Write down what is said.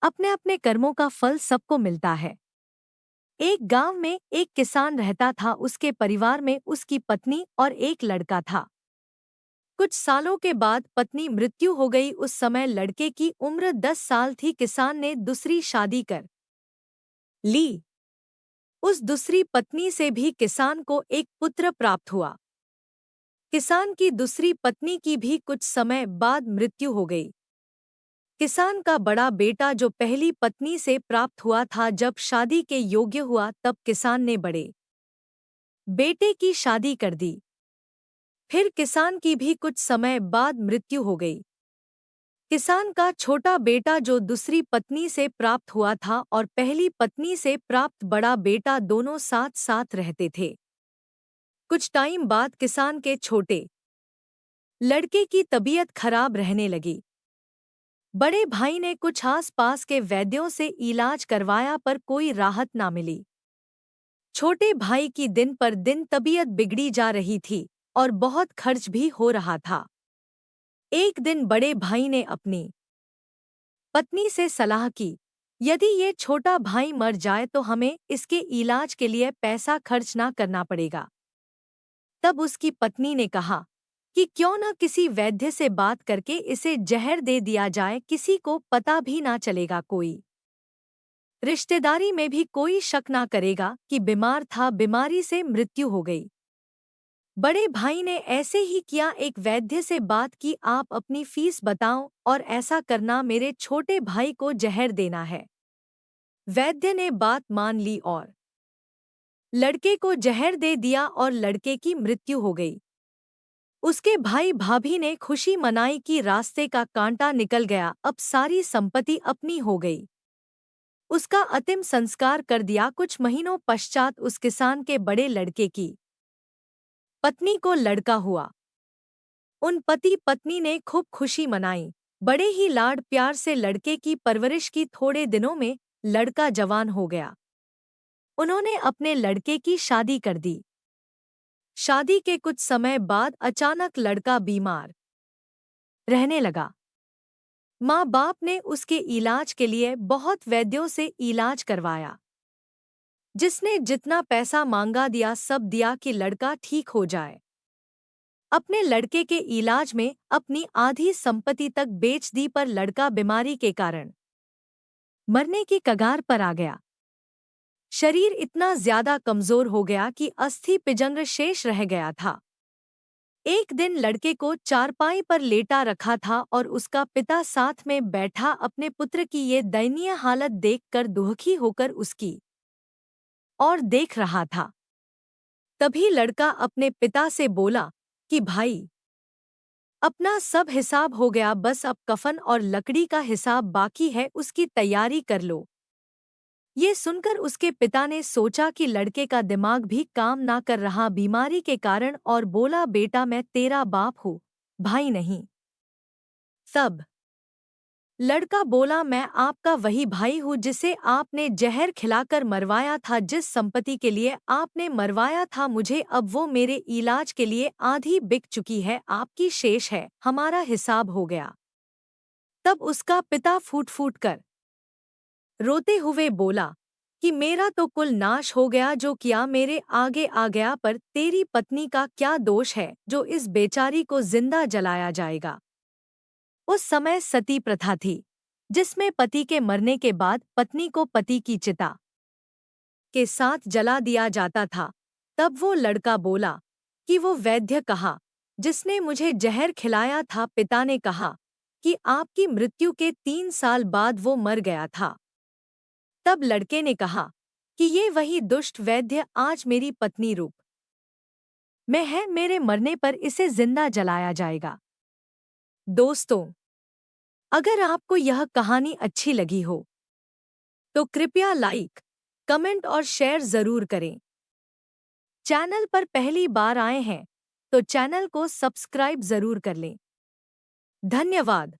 अपने अपने कर्मों का फल सबको मिलता है। एक गांव में एक किसान रहता था। उसके परिवार में उसकी पत्नी और एक लड़का था। कुछ सालों के बाद पत्नी मृत्यु हो गई। उस समय लड़के की उम्र 10 साल थी। किसान ने दूसरी शादी कर ली। उस दूसरी पत्नी से भी किसान को एक पुत्र प्राप्त हुआ। किसान की दूसरी पत्नी की भी कुछ समय बाद मृत्यु हो गई। किसान का बड़ा बेटा जो पहली पत्नी से प्राप्त हुआ था, जब शादी के योग्य हुआ तब किसान ने बड़े बेटे की शादी कर दी। फिर किसान की भी कुछ समय बाद मृत्यु हो गई। किसान का छोटा बेटा जो दूसरी पत्नी से प्राप्त हुआ था और पहली पत्नी से प्राप्त बड़ा बेटा दोनों साथ साथ रहते थे। कुछ टाइम बाद किसान के छोटे लड़के की तबीयत खराब रहने लगी। बड़े भाई ने कुछ आस पास के वैद्यों से इलाज करवाया पर कोई राहत ना मिली। छोटे भाई की दिन पर दिन तबीयत बिगड़ी जा रही थी और बहुत खर्च भी हो रहा था। एक दिन बड़े भाई ने अपनी पत्नी से सलाह की, यदि ये छोटा भाई मर जाए तो हमें इसके इलाज के लिए पैसा खर्च ना करना पड़ेगा। तब उसकी पत्नी ने कहा कि क्यों न किसी वैद्य से बात करके इसे जहर दे दिया जाए, किसी को पता भी ना चलेगा, कोई रिश्तेदारी में भी कोई शक ना करेगा कि बीमार था, बीमारी से मृत्यु हो गई। बड़े भाई ने ऐसे ही किया। एक वैद्य से बात की, आप अपनी फीस बताओ और ऐसा करना, मेरे छोटे भाई को जहर देना है। वैद्य ने बात मान ली और लड़के को जहर दे दिया और लड़के की मृत्यु हो गई। उसके भाई भाभी ने खुशी मनाई कि रास्ते का कांटा निकल गया, अब सारी संपत्ति अपनी हो गई। उसका अंतिम संस्कार कर दिया। कुछ महीनों पश्चात उस किसान के बड़े लड़के की पत्नी को लड़का हुआ। उन पति पत्नी ने खूब खुशी मनाई, बड़े ही लाड प्यार से लड़के की परवरिश की। थोड़े दिनों में लड़का जवान हो गया। उन्होंने अपने लड़के की शादी कर दी। शादी के कुछ समय बाद अचानक लड़का बीमार रहने लगा। माँ बाप ने उसके इलाज के लिए बहुत वैद्यों से इलाज करवाया, जिसने जितना पैसा मांगा दिया, सब दिया कि लड़का ठीक हो जाए। अपने लड़के के इलाज में अपनी आधी संपत्ति तक बेच दी, पर लड़का बीमारी के कारण मरने की कगार पर आ गया। शरीर इतना ज्यादा कमजोर हो गया कि अस्थि पिंजर शेष रह गया था। एक दिन लड़के को चारपाई पर लेटा रखा था और उसका पिता साथ में बैठा अपने पुत्र की ये दयनीय हालत देखकर दुखी होकर उसकी और देख रहा था। तभी लड़का अपने पिता से बोला कि भाई, अपना सब हिसाब हो गया, बस अब कफन और लकड़ी का हिसाब बाकी है, उसकी तैयारी कर लो। ये सुनकर उसके पिता ने सोचा कि लड़के का दिमाग भी काम ना कर रहा बीमारी के कारण, और बोला, बेटा मैं तेरा बाप हूँ, भाई नहीं। तब लड़का बोला, मैं आपका वही भाई हूँ जिसे आपने जहर खिलाकर मरवाया था, जिस संपत्ति के लिए आपने मरवाया था मुझे, अब वो मेरे इलाज के लिए आधी बिक चुकी है, आपकी शेष है, हमारा हिसाब हो गया। तब उसका पिता फूट फूट कर रोते हुए बोला कि मेरा तो कुल नाश हो गया, जो किया मेरे आगे आ गया, पर तेरी पत्नी का क्या दोष है जो इस बेचारी को जिंदा जलाया जाएगा। उस समय सती प्रथा थी, जिसमें पति के मरने के बाद पत्नी को पति की चिता के साथ जला दिया जाता था। तब वो लड़का बोला कि वो वैद्य कहा जिसने मुझे जहर खिलाया था। पिता ने कहा कि आपकी मृत्यु के 3 साल बाद वो मर गया था। तब लड़के ने कहा कि ये वही दुष्ट वैद्य आज मेरी पत्नी रूप में है, मेरे मरने पर इसे जिंदा जलाया जाएगा। दोस्तों, अगर आपको यह कहानी अच्छी लगी हो तो कृपया लाइक, कमेंट और शेयर जरूर करें। चैनल पर पहली बार आए हैं तो चैनल को सब्सक्राइब जरूर कर लें। धन्यवाद।